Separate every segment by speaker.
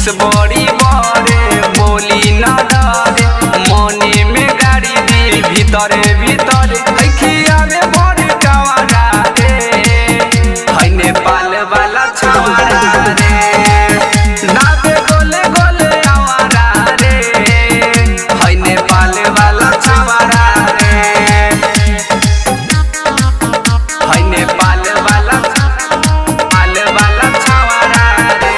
Speaker 1: खिस बड़ी बड़े बोली न डरे मने में गाड़ी दी भीतरे भीतरे देखिया रे बड़ी कवारा रे है नेपाल वाला छवारा रे नावे गोले गोले आवारा रे है नेपाल वाला छवारा रे है नेपाल वाला छवारा रे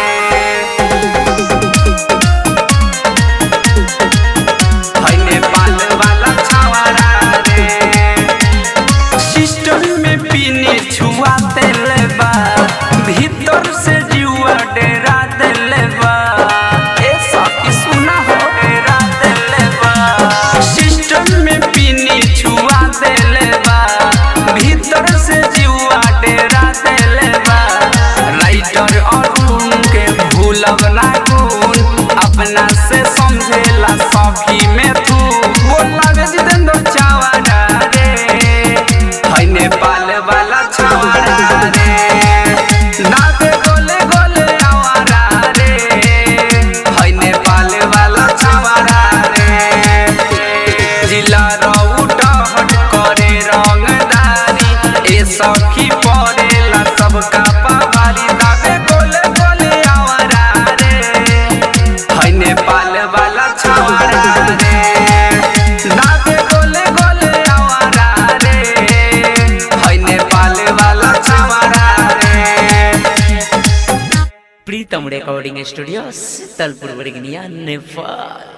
Speaker 1: है नेपाल वाला छवारा रे सिस्टम में पीने छुआ देले बा भीतर से जुआ डेरा देले बा ऐसा कि सुना हो डेरा देले बा सिस्टम में पीने छुआ देले बा भीतर से जुआ डेरा देले बा राइटर अरुण के भूलब ना गुण अपना से समझेला सभी में तू बोला रे जितेंद्र छवारा रे है नेपाल वाला छवारा रे नावे गोले गोले आवारा रे है नेपाल वाला छवारा रे जिला रौटा हट करे रंगदारी ए सखी पड़ेला सबका पवारी नावे गोले गोले आवारा रे है नेपाल वाला छवारा रे नावे गोले गोले आवारा रे है नेपाल वाला छवारा रे।
Speaker 2: प्रीतम रिकॉर्डिंग स्टूडियो शीतलपुर बरगनिया नेपाल।